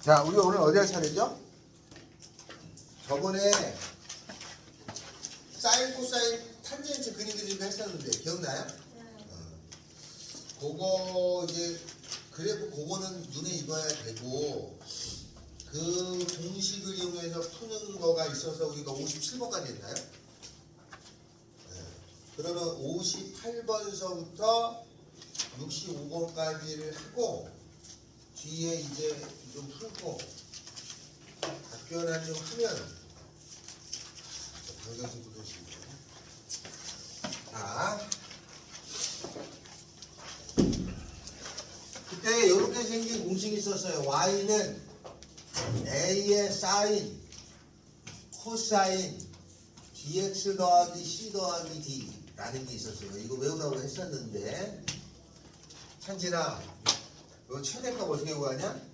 자, 우리 오늘 어디 할 차례죠? 저번에 사인, 코사인, 탄젠트 그림 그리기 했었는데 기억나요? 그거 이제 그래프 그거는 눈에 익어야 되고 그 공식을 이용해서 푸는 거가 있어서 우리가 57번까지 했나요? 그러면 58번서부터 65번까지를 하고 뒤에 이제 좀 풀고 답변을 좀 하면 방정식 구도식이에요. 자, 그때 이렇게 생긴 공식이 있었어요. y는 a의 사인, 코사인, dx 더하기 c 더하기 d 라는 게 있었어요. 이거 외우라고 했었는데 찬진아, 이거 최대값 어떻게 구하냐?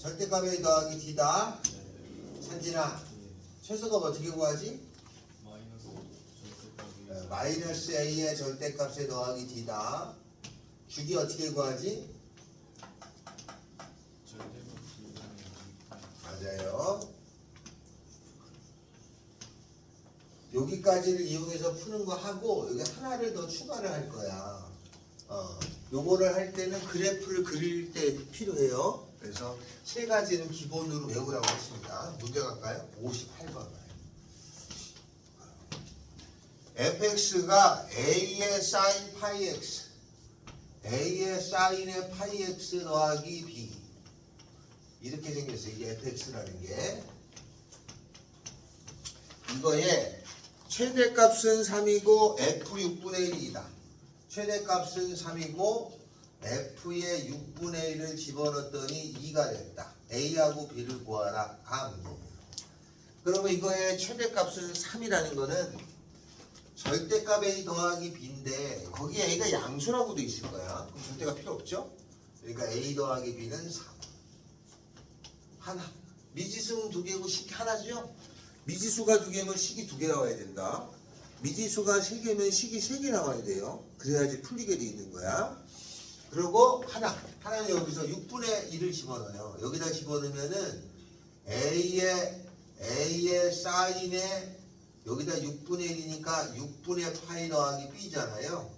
절대값 a 더하기 d다. 찬진아, 최소값 어떻게 구하지? 마이너스 a의 절대값에 더하기 d다. 주기 어떻게 구하지? 맞아요. 여기까지를 이용해서 푸는 거 하고 여기 하나를 더 추가를 할 거야. 요거를 할 때는 그래프를 그릴 때 필요해요. 그래서 세 가지는 기본으로 외우라고 했습니다. 문제 갈까요? 58번. fx가 a의 sin 파이 x, a의 sin의 파이 x 더하기 b 이렇게 생겼어요. 이게 fx라는 게. 이거에 최대값은 3이고 f 6분의 1이다. 최대값은 3이고 f의 6분의 1을 집어넣었더니 2가 됐다. a하고 b를 구하라. 가 문제예요. 그러면 이거의 최대값은 3이라는 거는 절대값 a 더하기 b인데 거기에 a가 양수라고 돼 있을 거야. 그럼 절대가 필요 없죠? 그러니까 a 더하기 b는 3. 하나. 미지수는 2개고 식이 하나죠? 미지수가 2개면 식이 2개 나와야 된다. 미지수가 3개면 식이 3개 나와야 돼요. 그래야지 풀리게 돼 있는 거야. 그리고 하나는 여기서 6분의 1을 집어넣어요. 여기다 집어넣으면은 a의 사인에 여기다 6분의 1이니까 6분의 파이 더하기 b잖아요.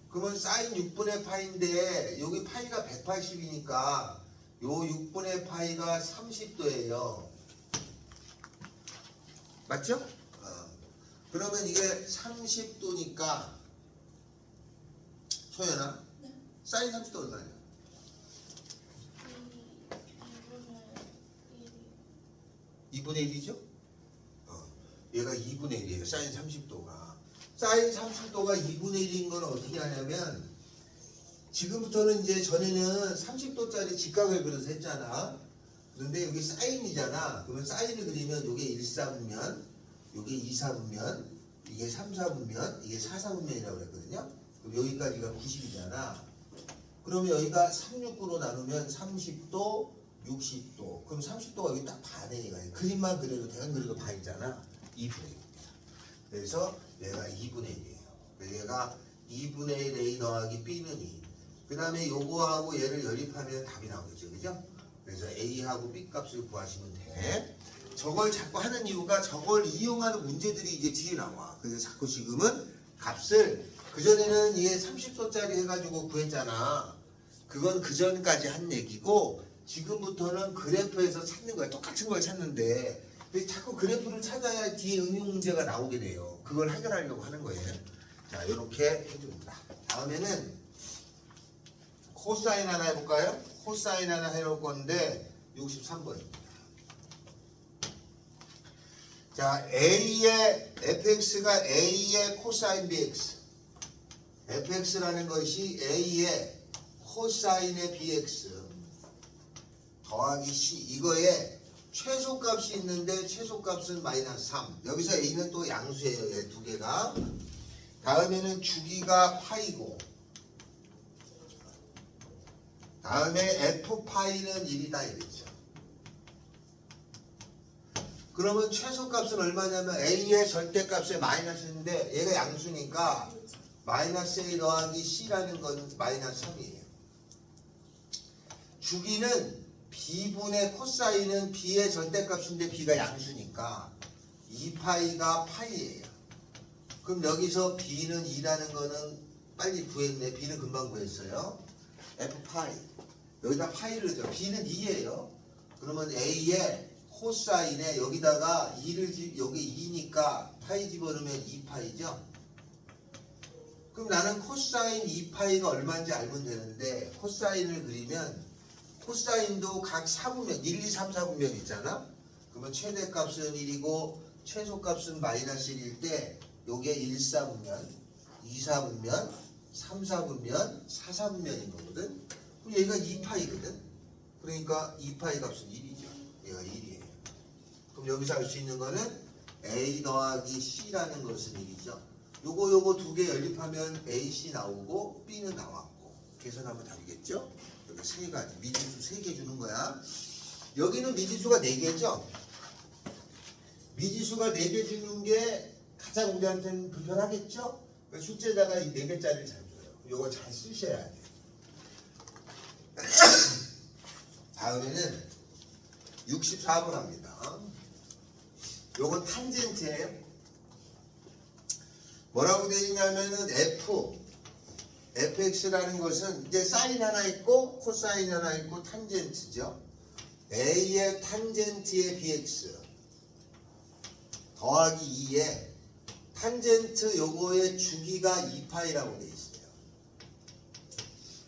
그러면 사인 6분의 파인데 여기 파이가 180이니까 요 6분의 파이가 30도예요. 맞죠? 그러면 이게 30도니까 소연아, 네. 사인 30도 얼마냐? 2분의 1이죠? 얘가 2분의 1이에요. 사인 30도가. 사인 30도가 2분의 1인 건 어떻게 하냐면 지금부터는 이제 전에는 30도짜리 직각을 그려서 했잖아. 그런데 여기 사인이잖아. 그러면 사인을 그리면 이게 1, 4분면, 이게 2, 4분면, 이게 3, 4분면, 이게 4, 4분면이라고 그랬거든요. 그럼 여기까지가 90이잖아. 그러면 여기가 3, 6으로 나누면 30도, 60도. 그럼 30도가 여기 딱 반에 얘가 그림만 그려도 대강 그려도 반이잖아. 2분의 1입니다. 그래서 얘가 2분의 1이에요. 얘가 2분의 1 a 더하기 b는 2. 그 다음에 요거하고 얘를 연립하면 답이 나오겠죠. 그죠? 그래서 a하고 b 값을 구하시면 돼. 저걸 자꾸 하는 이유가 저걸 이용하는 문제들이 이제 뒤에 나와. 그래서 자꾸 지금은 값을 그전에는 얘 30도짜리 해가지고 구했잖아. 그건 그전까지 한 얘기고 지금부터는 그래프에서 찾는 거야. 똑같은 걸 찾는데 자꾸 그래프를 찾아야 뒤에 응용 문제가 나오게 돼요. 그걸 해결하려고 하는 거예요. 자, 이렇게 해줍니다. 다음에는 코사인 하나 해볼까요? 코사인 하나 해볼 건데 63번입니다. 자, fx가 a의 코사인 bx, fx라는 것이 a의 코사인의 bx 더하기 c, 이거에 최소값이 있는데 최소값은 마이너스 3. 여기서 a는 또 양수예요. 얘 두 개가. 다음에는 주기가 파이고 다음에 f파이는 1이다 이랬죠. 그러면 최소값은 얼마냐면 a의 절대값의 마이너스인데 얘가 양수니까 마이너스 A 더하기 C라는 건 마이너스 3이에요. 주기는 B분의 코사인은 B의 절대값인데 B가 양수니까 2파이가 파이예요. 그럼 여기서 B는 2라는 거는 빨리 구했네. B는 금방 구했어요. F 파이. 여기다 파이를 줘. B는 2예요. 그러면 A의 코사인에 여기다가 2를 여기 2니까 파이 집어넣으면 2파이죠. 그럼 나는 코사인 2파이가 얼마인지 알면 되는데 코사인을 그리면 코사인도 각 4분면 1, 2, 3, 4분면 있잖아. 그러면 최대값은 1이고 최소값은 마이너스 1일 때 요게 1, 4분면, 2, 4분면, 3, 4분면, 4, 4분면인 거거든. 그럼 얘가 2파이거든. 그러니까 2파이 값은 1이죠. 얘가 1이에요. 그럼 여기서 알 수 있는 거는 A 더하기 C라는 것은 1이죠. 요거 두 개 연립하면 A, C 나오고 B는 나왔고 계산하면 답이겠죠? 여기 세 가지 미지수 3개 주는 거야. 여기는 미지수가 4개죠? 미지수가 4개 주는 게 가장 우리한테는 불편하겠죠? 그러니까 숙제에다가 이 4개짜리를 잘 줘요. 요거 잘 쓰셔야 돼요. 다음에는 64번 합니다. 요건 탄젠트예요. 뭐라고 되어 있냐면은 fx라는 것은 이제 사인 하나 있고 코사인 하나 있고 탄젠트죠. a의 탄젠트의 bx 더하기 2에 탄젠트 요거의 주기가 2파이라고 되어 있어요.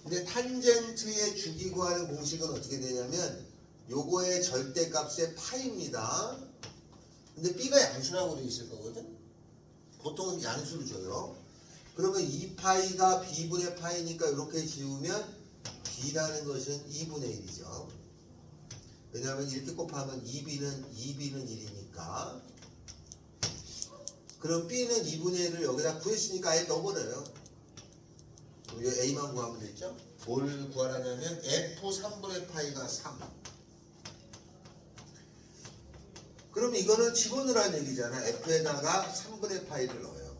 근데 탄젠트의 주기 구하는 공식은 어떻게 되냐면 요거의 절대값의 파이입니다. 근데 b가 양수라고 되어 있을 거거든. 보통은 양수를 줘요. 그러면 2파이가 b분의 파이니까 이렇게 지우면 b라는 것은 2분의 1이죠. 왜냐하면 이렇게 곱하면 2b는 1이니까. 그럼 b는 2분의 1을 여기다 구했으니까 아예 넣어버려요. 그럼 여기 a만 구하면 되죠. 뭘 구하라냐면 f 3분의 파이가 3. 그럼 이거는 집어넣으라는 얘기잖아. f에다가 3분의 파이를 넣어요.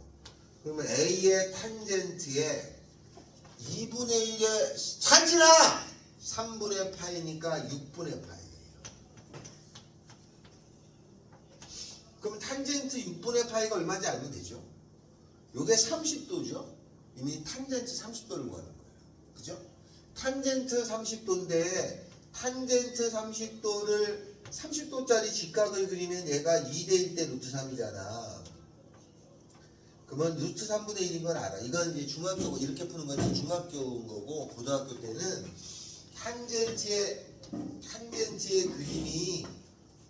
그러면 a의 탄젠트에 2분의 1의 찬진아! 3분의 파이니까 6분의 파이예요. 그럼 탄젠트 6분의 파이가 얼마인지 알면 되죠. 요게 30도죠. 이미 탄젠트 30도를 구하는 거예요. 그죠? 탄젠트 30도인데 탄젠트 30도를 30도짜리 직각을 그리면 얘가 2대1 대 루트 3이잖아. 그러면 루트 3분의 1인 건 알아. 이건 이제 중학교 이렇게 푸는 건 중학교인 거고 고등학교 때는 탄젠트의 그림이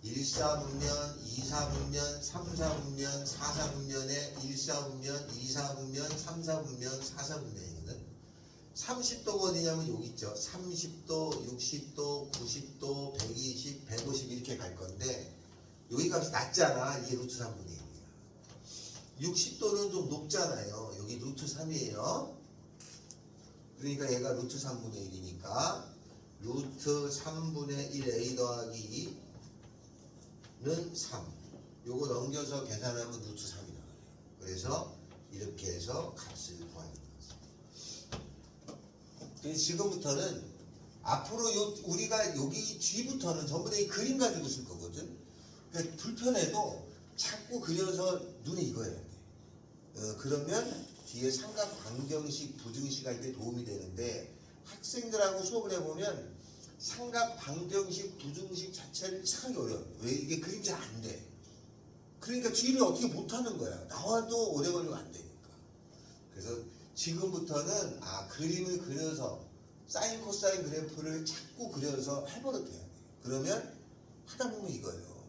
1, 4분면, 2, 4분면, 3, 4분면, 4, 4분면에 1, 4분면, 2, 4분면, 3, 4분면, 4, 4분면이거든. 30도가 어디냐면 여기 있죠. 30도, 60도, 90도, 120, 150 이렇게 갈 건데 여기 값이 낮잖아. 이게 루트 3분의 1이야. 60도는 좀 높잖아요. 여기 루트 3이에요. 그러니까 얘가 루트 3분의 1이니까 루트 3분의 1 a 더하기 2는 3. 요거 넘겨서 계산하면 루트 3이 나와요. 그래서 이렇게 해서 값을 구하는 거죠. 그래서 지금부터는 앞으로 우리가 여기 뒤부터는 전부 다 이 그림 가지고 쓸 거거든. 그러니까 불편해도 자꾸 그려서 눈에 익어야 돼. 그러면 뒤에 삼각 방정식, 부등식 할 때 도움이 되는데 학생들하고 수업을 해보면 삼각 방정식, 부등식 자체를 이상하게 어려워요. 왜? 이게 그림 잘 안 돼. 그러니까 뒤를 어떻게 못하는 거야. 나와도 오래 걸리면 안 되니까. 그래서 지금부터는 그림을 그려서 사인 코사인 그래프를 자꾸 그려서 해버릇해야 돼. 그러면 하다 보면 이거예요.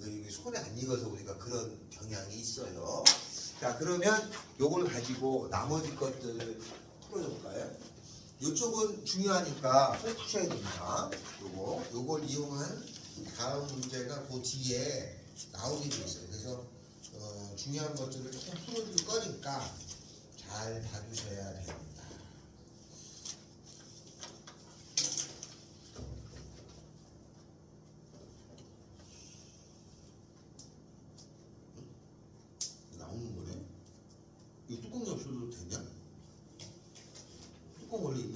이게 손에 안 익어서 우리가 그런 경향이 있어요. 자, 그러면 요걸 가지고 나머지 것들을 풀어볼까요? 이쪽은 중요하니까 꼭 푸셔야 됩니다. 요걸 이용한 다음 문제가 그 뒤에 나오게 돼 있어요. 그래서 중요한 것들을 조금 풀어줄 거니까 잘 봐주셔야 됩니다. 나오는 거네? 이거 뚜껑이 없어도 되냐?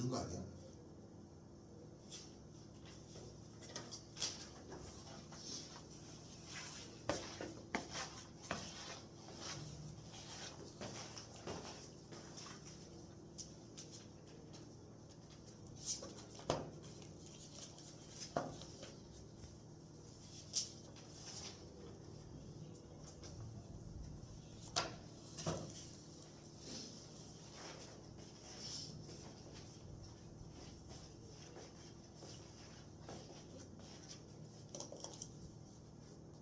거 아니야?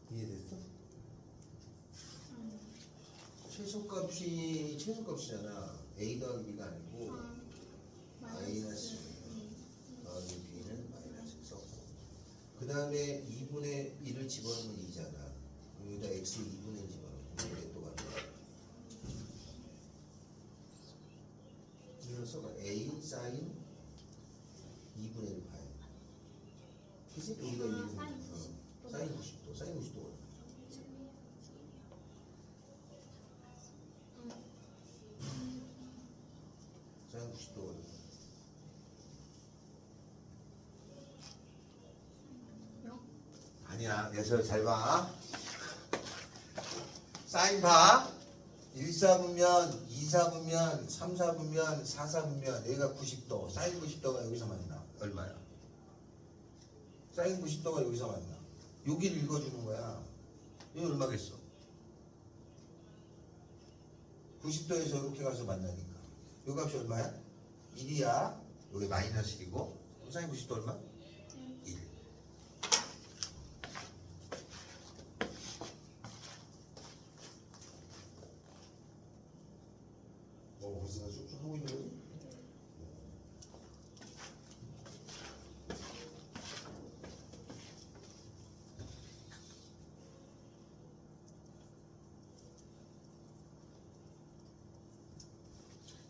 이해됐어? 최소값이잖아. A 더하기 B가 아니고 마이너스 더하기 B는 마이너스 썼고 그 다음에 2분의 1을 집어넣으면 2잖아. 여기다 X 2분의 1 집어넣으면 이게 또 가져. 이걸 써봐. A 사인 2분의 1 파이. 그치? 여기다 2분의 1. 사인 90도. 사인 90도. 사인 90도. 아니야. 여기서 잘 봐. 사인 봐. 1, 4분면, 2, 4분면, 3, 4분면, 4, 4분면 여기가 90도. 사인 90도가 여기서 만나. 얼마야? 사인 90도가 여기서 만나. 여기를 읽어주는 거야. 여기 얼마겠어? 90도에서 이렇게 가서 만나니까. 요 값이 얼마야? 1이야. 여기 마이너스 1이고. 사인 90도 얼마? 1. 벌써 쭉쭉 하고 있는 거지?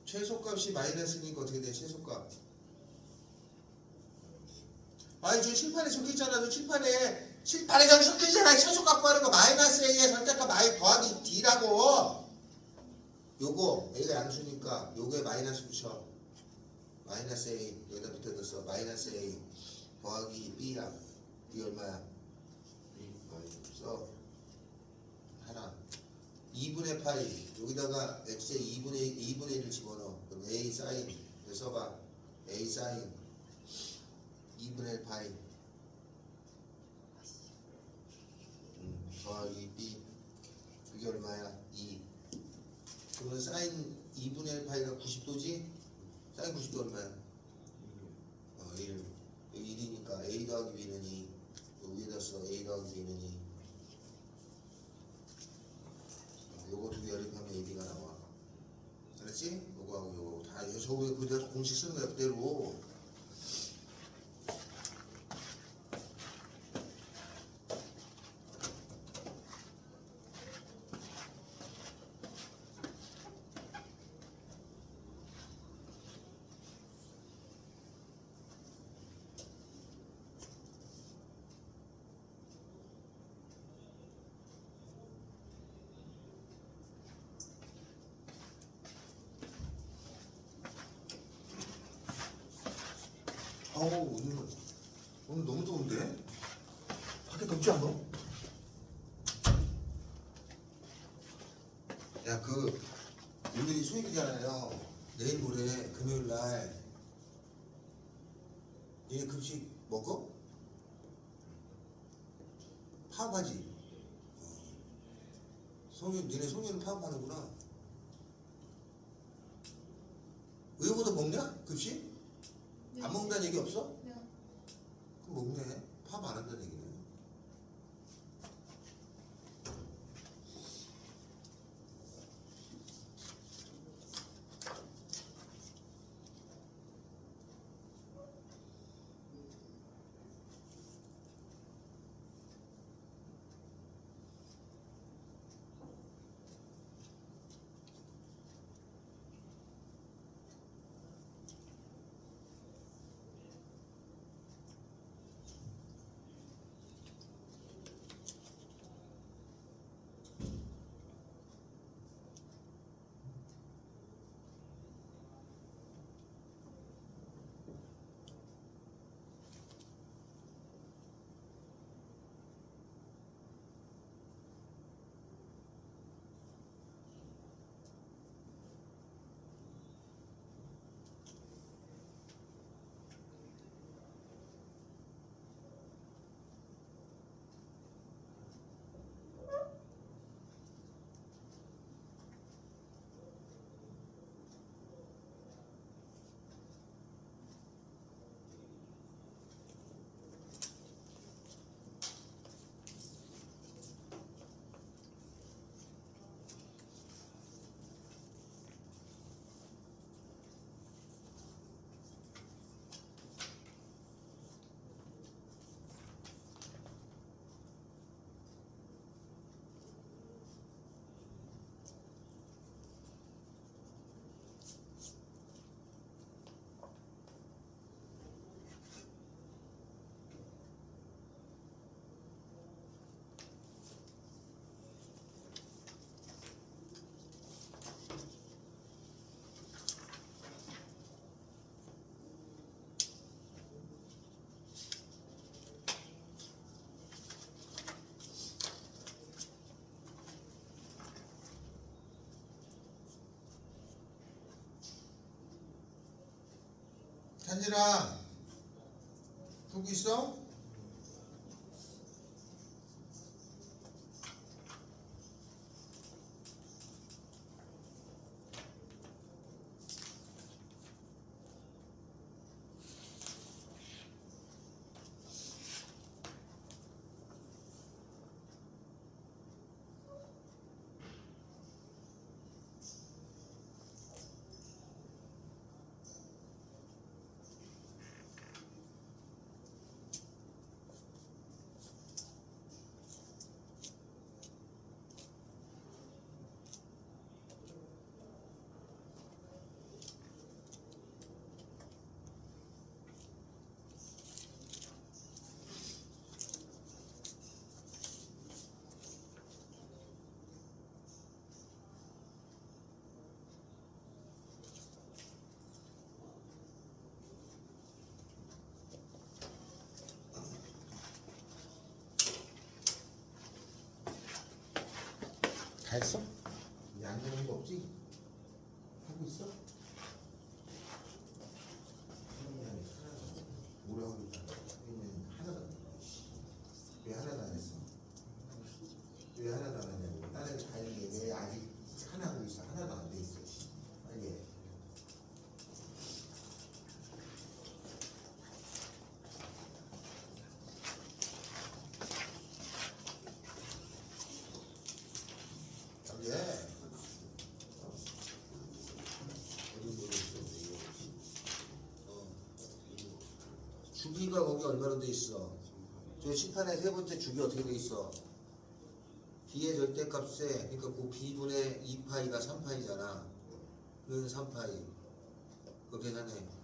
최소값이 마이너스니까 어떻게 돼? 최소값. 아니 저 칠판에 적혀있잖아. 저 칠판에 적혀있잖아. 최소값 구하는 거 마이너스 A에 절대값 마이 더하기 D라고. 요거 A가 양수니까 요거에 마이너스 붙여. 마이너스 A 여기다 붙여뒀어. 마이너스 A 더하기 B야. B 얼마야? 써. 하나. 2분의 파이 여기다가 x에 2분의 1을 집어넣어. 그럼 a 사인 써봐. a 사인 2분의 1 파이 더하기 b 그게 얼마야? 2. 그러면 사인 2분의 1 파이가 90도지? 사인 90도 얼마야? 1. 여기 1이니까 a 더하기 b는 2. 여기 위에다 써. a 더하기 b는 2. 요거 두 개 연립하면 AB가 나와. 알았지? 요거하고 요거 다 저 위에 그대로 공식 쓰는 거야 그대로. 오늘 너무 더운데? 밖에 덥지 않아? 야, 오늘이 수요일이잖아요. 내일 모레 금요일 날 얘네 급식 먹어? 파업하지? 니네 송이는 파업하는구나. 의외보다 먹냐? 급식? 네. 안 먹는다는 얘기 없어? 네. 그럼 먹네. 파업 안 한다는 얘기네. 찬진아 풀고 있어? 다 했어? 이제 안 되는 거 없지? 하고 있어? 오래 하고 있다. 하나도 안 했어. 왜 하나도 안 했어? 왜 하나도 안 하냐고. 다른 잘 해. 왜 아직 하나 하고 있어? 하나도 안 돼 있어. 빨리 해. 빨리 해. 주기가 거기 얼마나 돼 있어? 저 심판의 세 번째 주기 어떻게 돼 있어? b의 절대값에 그러니까 그 b분의 2파이가 3파이잖아. 그건 3파이. 그거 계산해.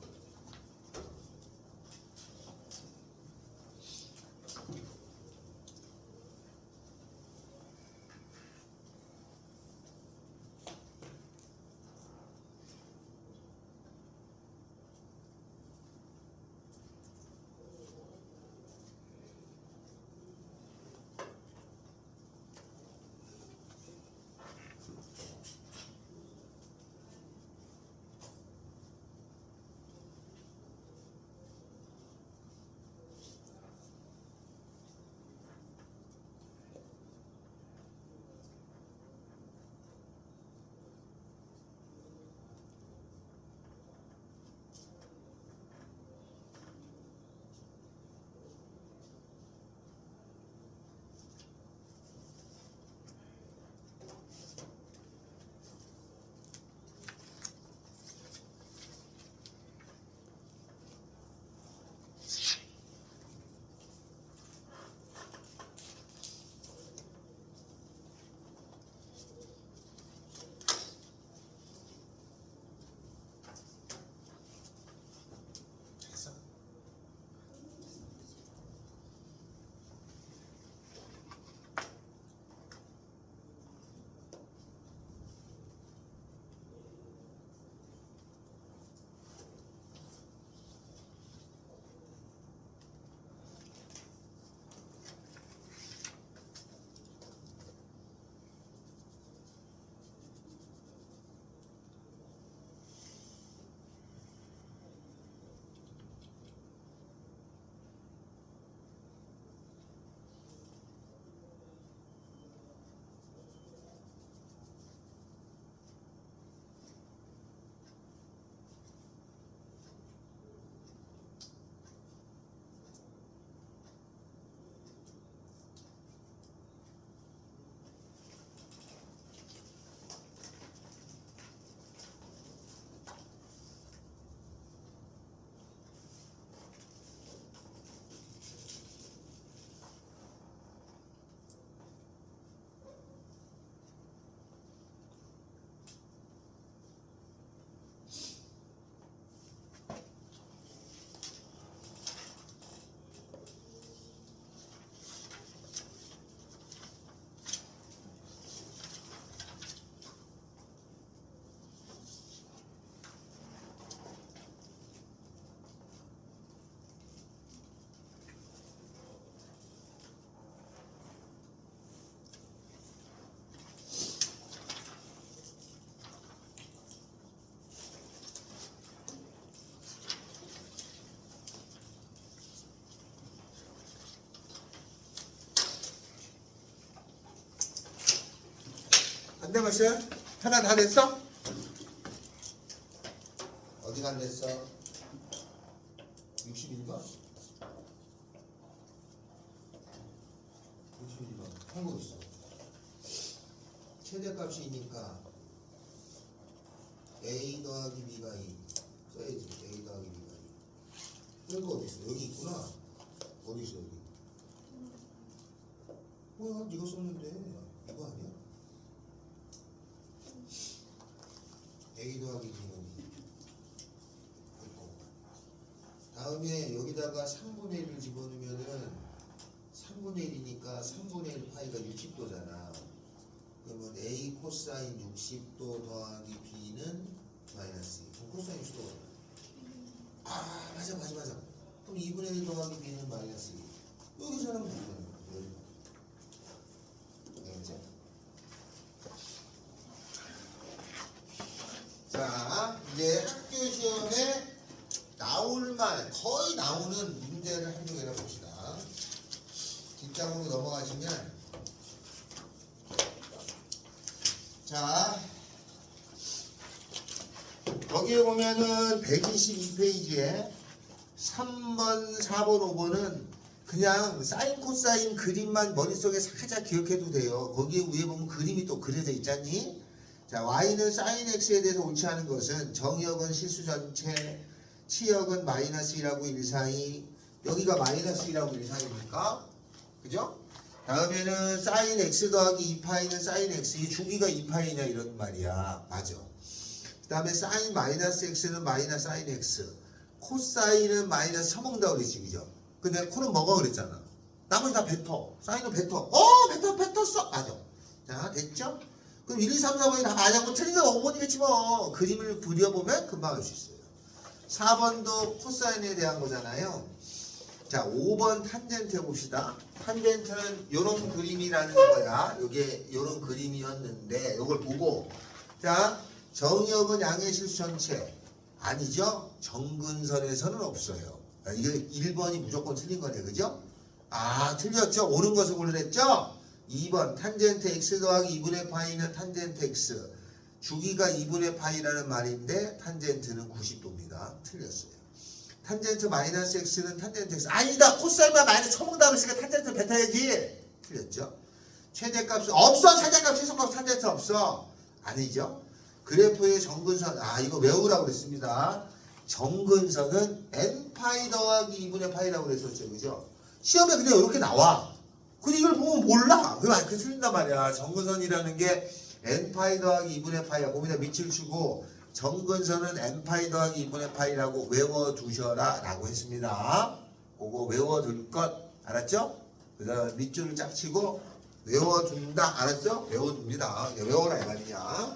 안 되겠어요? 하나 다 됐어? 어디가 안 됐어? 61번? 61번 하고 있어. 최대값이니까 A 더하기 B가 2 써야지. A 더하기 B가 2. 이거 어디 있어? 여기 있구나. 어디 있어 여기? 뭐야? 네가 썼는데 이거 아니야? A 더하기 B는 2 됐고, 다음에 여기다가 3분의 1을 집어넣으면은 3분의 1이니까 3분의 1 파이가 60도잖아. 그러면 A 코사인 60도 더하기 B는 마이너스 2. 그럼 코사인 60도. 아 맞아. 그럼 2분의 1 더하기 B는 마이너스 2. 여기 사람 누구냐? 자, 이제 학교 시험에 나올만 거의 나오는 문제를 한두 개나 봅시다. 뒷장으로 넘어가시면, 자, 거기에 보면은 122페이지에 3번, 4번, 5번은 그냥 사인, 코사인 그림만 머릿속에 살짝 기억해도 돼요. 거기에 위에 보면 그림이 또 그려져 있잖니? 자, y는 sin x에 대해서 옳지 않은 것은 정역은 실수 전체, 치역은 마이너스 1하고 1 사이, 여기가 마이너스 1하고 1 사이니까, 그죠? 다음에는 sin x 더하기 2파이는 sin x, 이 주기가 2파이냐 이런 말이야. 맞아. 그 다음에 sin 마이너스 x는 마이너스 sin x, 코사인은 마이너스 쳐먹는다고 그랬지, 그죠? 근데 코는 뭐가 그랬잖아. 나머지 다 뱉어. 사인은 뱉어. 뱉었어. 맞아. 자, 됐죠? 그럼 1, 2, 3, 4번이 다 맞았고 틀리면 5번이겠지 뭐. 그림을 그려보면 금방 알 수 있어요. 4번도 코사인에 대한 거잖아요. 자, 5번 탄젠트 해봅시다. 탄젠트는 요런 그림이라는 거야. 요게 요런 그림이었는데 요걸 보고, 자, 정역은 양의 실수 전체. 아니죠? 정근선에서는 없어요. 이게 1번이 무조건 틀린 거네, 그죠? 아, 틀렸죠? 옳은 것을 고르랬죠? 2번 탄젠트 x 더하기 2분의 파이는 탄젠트 x, 주기가 2분의 파이라는 말인데 탄젠트는 90도입니다. 틀렸어요. 탄젠트 마이너스 x는 탄젠트 x, 아니다! 코사인만 마이너스 쳐먹는다 그랬으니까 탄젠트 뱉어야지. 틀렸죠? 최대값은 없어. 최대값, 최소값 탄젠트 없어. 아니죠? 그래프의 정근선, 아 이거 외우라고 그랬습니다. 정근선은 n파이 더하기 2분의 파이라고 그랬었죠, 그죠? 시험에 그냥 이렇게 나와. 근데 이걸 보면 몰라. 그게 틀린단 말이야. 정근선이라는 게 n파이 더하기 2분의 파이야. 거기다 밑을 주고 정근선은 n파이 더하기 2분의 파이라고 외워두셔라 라고 했습니다. 그거 외워둘 것 알았죠? 그 다음 밑줄을 짝 치고 외워둔다. 알았죠? 외워둡니다. 외워라 이 말이야.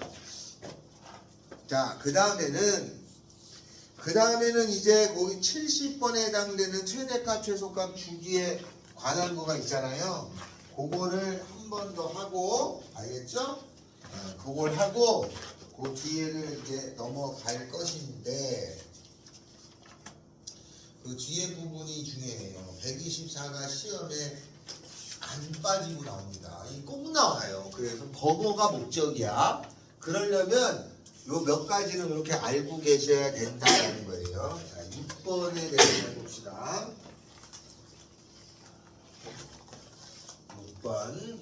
자, 그 다음에는 이제 거기 70번에 해당되는 최대값, 최소값 주기에 관한 거가 있잖아요. 그거를 한 번 더 하고, 알겠죠? 그걸 하고, 그 뒤에를 이제 넘어갈 것인데, 그 뒤에 부분이 중요해요. 124가 시험에 안 빠지고 나옵니다. 이 꼭 나와요. 그래서 버거가 목적이야. 그러려면 요 몇 가지는 이렇게 알고 계셔야 된다는 거예요. 자, 6번에 대해서 해봅시다. 6번.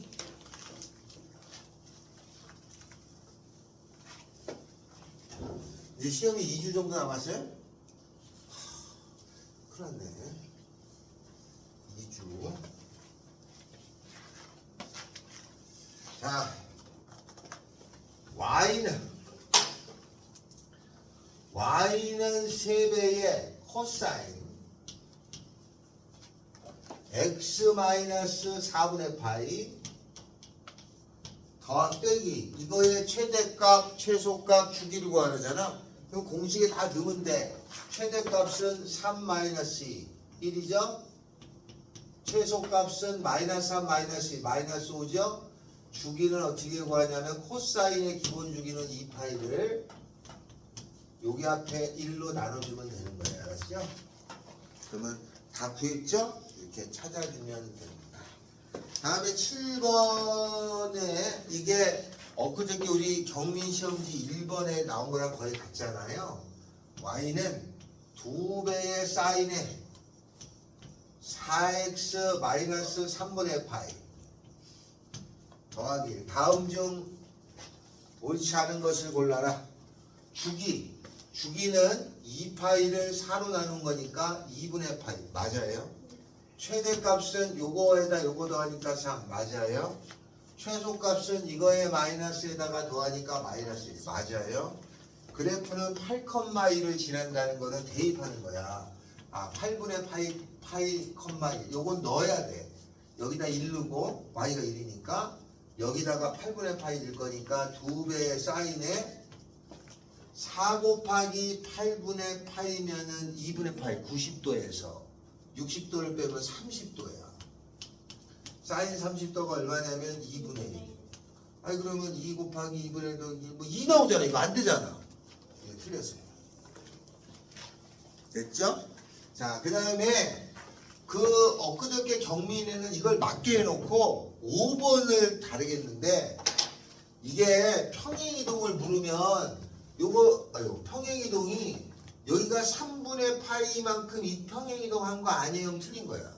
이제 시험이 2주 정도 남았어요? 큰일 났네. 2주. 자, y는 3배의 코사인 x-4분의 파이 더하기 빼기 이거의 최대값, 최소값 주기를 구하잖아. 그럼 공식에 다 넣으면 돼. 최대값은 3-2 1이죠? 최소값은 -3 -2 -5죠? 주기는 어떻게 구하냐면 코사인의 기본 주기는 2파이를 여기 앞에 1로 나눠주면 되는 거예요. 알았죠? 그러면 다 구했죠? 이렇게 찾아주면 됩니다. 다음에 7번에 이게 엊그저께 우리 경민 시험지 1번에 나온 거랑 거의 같잖아요. y는 2배의 사인에 4x 마이너스 3분의 파이 더하기 다음 중 옳지 않은 것을 골라라. 주기는 2파이를 4로 나눈 거니까 2분의 파이 맞아요. 최대값은 요거에다 요거 더하니까 3 맞아요. 최소값은 이거에 마이너스에다가 더하니까 마이너스 1 맞아요. 그래프는 8,1을 지난다는 거는 대입하는 거야. 8분의 파이, 1 요건 넣어야 돼. 여기다 1 넣고 y가 1이니까 여기다가 8분의 파이 될 거니까 2배의 사인에 4 곱하기 8분의 파이면은 2분의 파이 90도에서 60도를 빼면 30도야. 사인 30도가 얼마냐면 2분의 1. 아니 그러면 2 곱하기 2분의 1, 뭐 2 나오잖아. 이거 안 되잖아. 예, 틀렸어요. 됐죠? 자, 그 다음에 엊그저께 경민에는 이걸 맞게 해놓고 5번을 다르겠는데 이게 평행이동을 물으면 평행이동이 여기가 3분의 파이만큼 이 평행이동한 거 아니에요? 틀린 거야.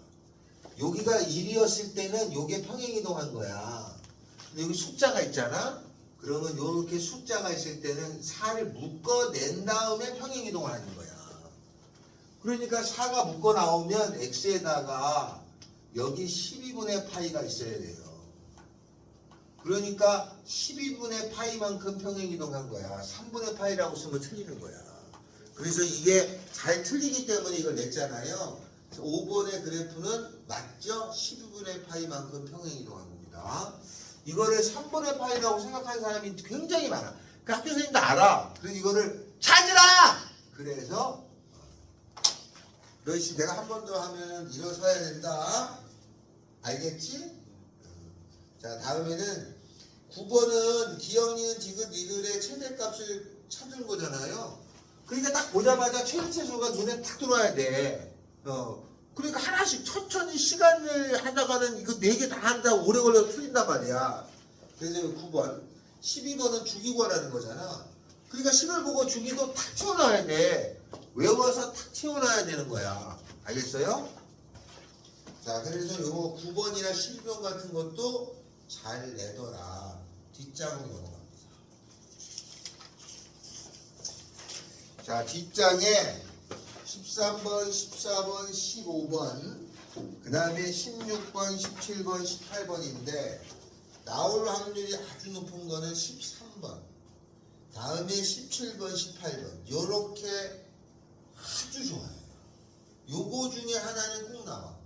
여기가 1이었을 때는 요게 평행이동한 거야. 근데 여기 숫자가 있잖아? 그러면 요렇게 숫자가 있을 때는 4를 묶어낸 다음에 평행이동을 하는 거야. 그러니까 4가 묶어 나오면 x에다가 여기 12분의 파이가 있어야 돼요. 그러니까 12분의 파이만큼 평행이동한 거야. 3분의 파이라고 쓰면 틀리는 거야. 그래서 이게 잘 틀리기 때문에 이걸 냈잖아요. 5번의 그래프는 맞죠? 12분의 파이만큼 평행이동한 겁니다. 이거를 3분의 파이라고 생각하는 사람이 굉장히 많아. 그 학교 선생님도 알아. 그래서 이거를 찾으라! 그래서 너희 내가 한 번 더 하면 일어서야 된다. 알겠지? 자, 다음에는 9번은 기억니은 디귿 리을의 최대값을 찾은 거잖아요. 그러니까 딱 보자마자 최대체수가 눈에 딱 들어와야 돼. 그러니까 하나씩 천천히 시간을 하다가는 이거 4개 다 한다 오래 걸려서 틀린단 말이야. 그래서 9번 12번은 주기 구하라는 거잖아. 그러니까 식을 보고 주기도 탁 채워놔야 돼. 외워서 탁 채워놔야 되는 거야. 알겠어요? 자, 그래서 요거 9번이나 12번 같은 것도 잘 내더라. 뒷장으로 넘어갑니다. 자, 뒷장에 13번, 14번, 15번, 그 다음에 16번, 17번, 18번인데 나올 확률이 아주 높은 거는 13번, 다음에 17번, 18번 요렇게 아주 좋아요. 요거 중에 하나는 꼭 나와.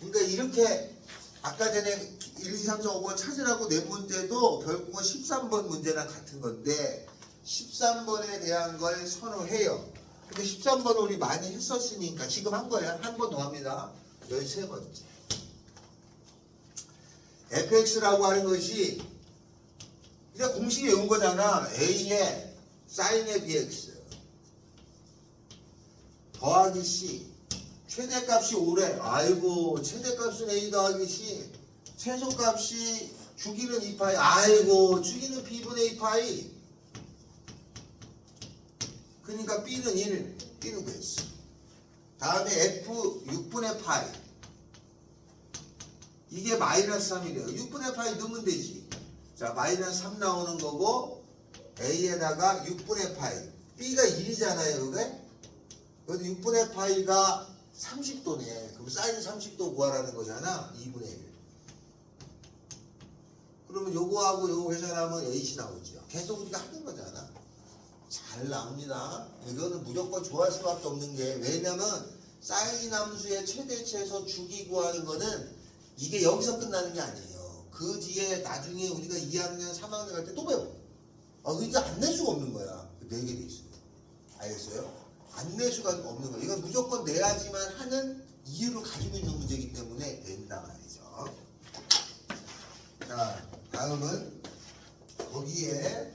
그러니까 이렇게 아까 전에 1, 2, 3, 4, 5번 찾으라고 낸 문제도 결국은 13번 문제랑 같은 건데 13번에 대한 걸 선호해요. 근데 13번 우리 많이 했었으니까 지금 한 거야. 한 번 더 합니다. 13번째. fx라고 하는 것이 그냥 공식이 외운 거잖아. a에 sin의 bx 더하기 c 최대값이 5래. 아이고 최대값은 a 더하기 c 최소값이 주기는 2파이 아이고 주기는 b분의 2파이 그러니까 b는 1 b는 구했어. 다음에 f 6분의 파이 이게 마이너스 3이래요. 6분의 파이 넣으면 되지. 자 마이너스 3 나오는 거고 a에다가 6분의 파이 b가 1이잖아요. 그게? 그래도 6분의 파이가 30도네. 그럼 사인 30도 구하라는 거잖아. 2분의 1. 그러면 요거하고 요거 계산하면 H 나오죠. 계속 우리가 하는 거잖아. 잘 나옵니다. 이거는 무조건 좋아할 수밖에 없는 게 왜냐면 사인 함수의 최대치에서 주기 구하는 거는 이게 여기서 끝나는 게 아니에요. 그 뒤에 나중에 우리가 2학년, 3학년 갈 때 또 배워. 그러니까 안 낼 수가 없는 거야. 4개 돼 있어요. 알겠어요? 안 낼 수가 없는 거예요. 이건 무조건 내야지만 하는 이유를 가지고 있는 문제이기 때문에 낸다 말이죠. 자, 다음은 거기에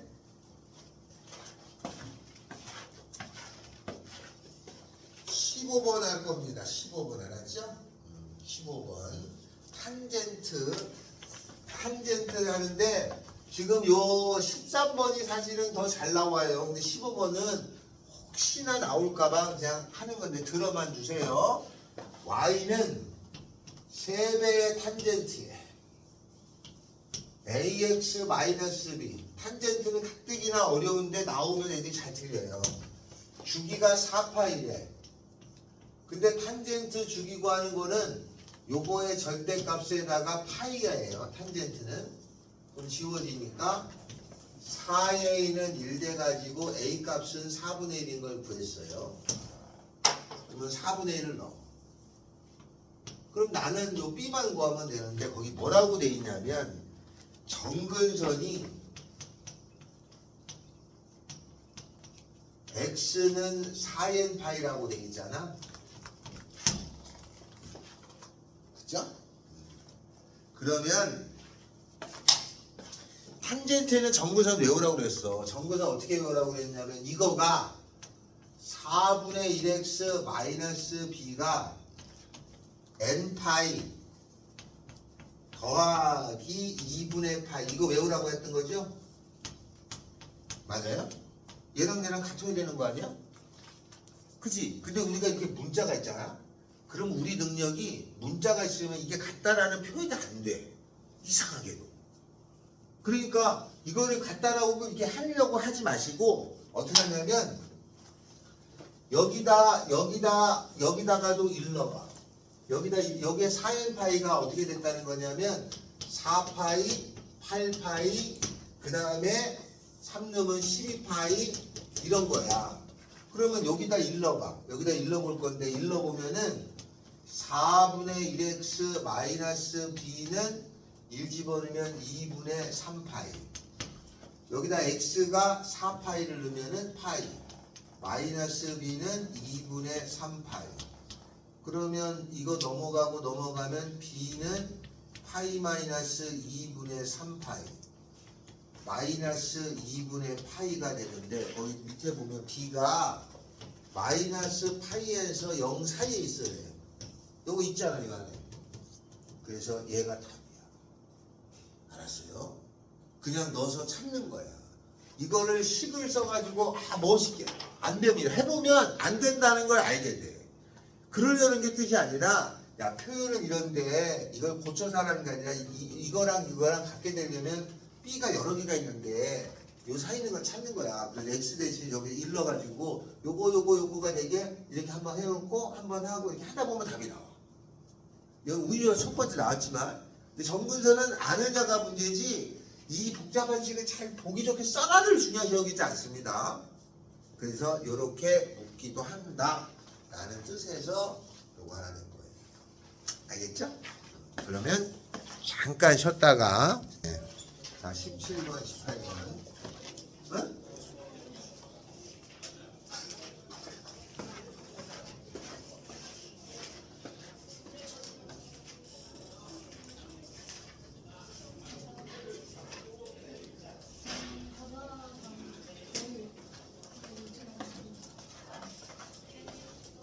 15번 할 겁니다. 15번 알았죠? 15번 탄젠트 하는데 지금 요 13번이 사실은 더 잘 나와요. 근데 15번은 혹시나 나올까봐 그냥 하는 건데 들어만 주세요. y는 3배의 탄젠트에 ax-b 탄젠트는 가뜩이나 어려운데 나오면 애들이 잘 틀려요. 주기가 4파이래. 근데 탄젠트 주기 구하는 거는 요거의 절대값에다가 파이가예요. 탄젠트는. 그럼 지워지니까 4a는 1돼 가지고 a 값은 4분의 1인 걸 구했어요. 그러면 4분의 1을 넣어. 그럼 나는 요 b만 구하면 되는데 거기 뭐라고 돼 있냐면 정근선이 x는 4n 파이라고 돼 있잖아. 그죠? 그러면 탄젠트에는 정근선 외우라고 그랬어. 정근선 어떻게 외우라고 그랬냐면 이거가 4분의 1x 마이너스 b가 n파이 더하기 2분의 파이 이거 외우라고 했던 거죠? 맞아요? 얘랑 얘랑 같아야 되는 거 아니야? 그치? 근데 우리가 이렇게 문자가 있잖아. 그럼 우리 능력이 문자가 있으면 이게 같다라는 표현이 안 돼. 이상하게도. 그러니까 이거를 갖다라고 이렇게 하려고 하지 마시고 어떻게 하냐면 여기다가도 1 넣어봐. 여기에 4n파이가 어떻게 됐다는 거냐면 4파이, 8파이, 그 다음에 3 넣으면 12파이 이런 거야. 그러면 여기다 1 넣어봐. 여기다 1 넣어볼 건데 1 넣어보면은 4분의 1x 마이너스 b는 1 집어넣으면 2분의 3파이. 여기다 x가 4파이를 넣으면은 파이. 마이너스 b는 2분의 3파이. 그러면 이거 넘어가면 b는 파이 마이너스 2분의 3파이. 마이너스 2분의 파이가 되는데 거기 밑에 보면 b가 마이너스 파이에서 0 사이에 있어야 돼요. 요거 있잖아요, 이거 안에. 그래서 얘가 답이야. 알았어요? 그냥 넣어서 찾는 거야. 이거를 식을 써가지고 멋있게 안 됩니다. 해보면 안 된다는 걸 알게 돼. 그러려는 게 뜻이 아니라 야 표현은 이런데 이걸 고쳐서 하라는 게 아니라 이거랑 이거랑 같게 되려면 B가 여러 개가 있는데 요 사이 있는 걸 찾는 거야. 그래서 X 대신 여기 일러가지고 요거가 되게 이렇게 한번 해놓고 한번 하고 이렇게 하다 보면 답이 나와. 여기 우리가 첫 번째 나왔지만 근데 정근선은 아느냐가 문제지 이 복잡한 식을 잘 보기 좋게 써놔를 중요시 여기지 않습니다. 그래서 이렇게 묻기도 한다 라는 뜻에서 요거 하는 거예요. 알겠죠? 그러면 잠깐 쉬었다가 자 17번 18번 응?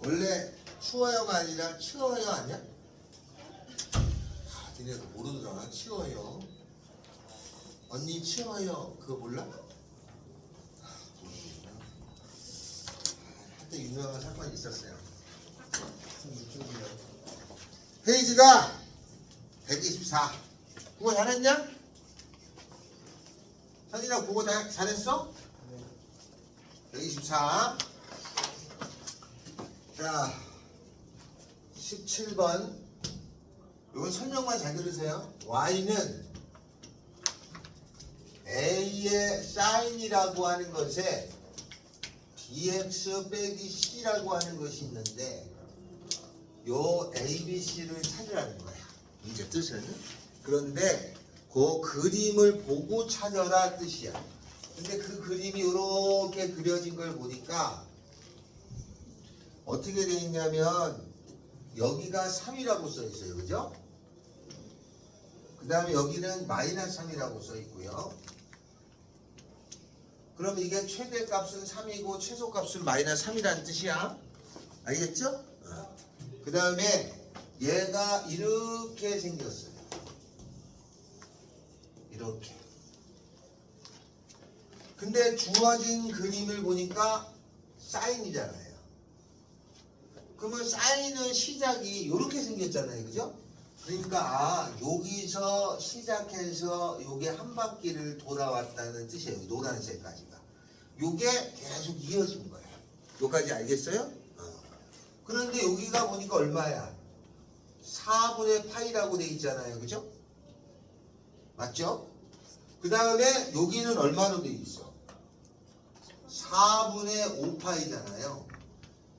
원래 추워요가 아니라 치워요 아니야? 니네 모르더라. 치워요. 언니 치워요. 그거 몰라? 한때 유명한 사건이 있었어요. 페이지가 124. 국어 잘했냐? 선이랑 국어 잘했어? 124. 자, 17번. 이건 설명만 잘 들으세요. y는 a의 사인이라고 하는 것에 bx 빼기 c라고 하는 것이 있는데 요 a, b, c를 찾으라는 거야. 이제 뜻은. 그런데 그 그림을 보고 찾아라 뜻이야. 근데 그 그림이 이렇게 그려진 걸 보니까 어떻게 돼 있냐면 여기가 3이라고 써 있어요. 그죠? 그 다음에 여기는 마이너스 3이라고 써 있고요. 그럼 이게 최대값은 3이고 최소값은 마이너스 3이라는 뜻이야. 알겠죠? 그 다음에 얘가 이렇게 생겼어요. 이렇게. 근데 주어진 그림을 보니까 사인이잖아요. 그러면 사인은 시작이 이렇게 생겼잖아요. 그죠? 그러니까 여기서 시작해서 요게 한 바퀴를 돌아왔다는 뜻이에요. 노란색까지가. 요게 계속 이어진 거예요. 요까지 알겠어요? 그런데 여기가 보니까 얼마야? 4분의 파이라고 돼 있잖아요. 그죠? 맞죠? 그 다음에 여기는 얼마로 돼 있어? 4분의 5파이잖아요.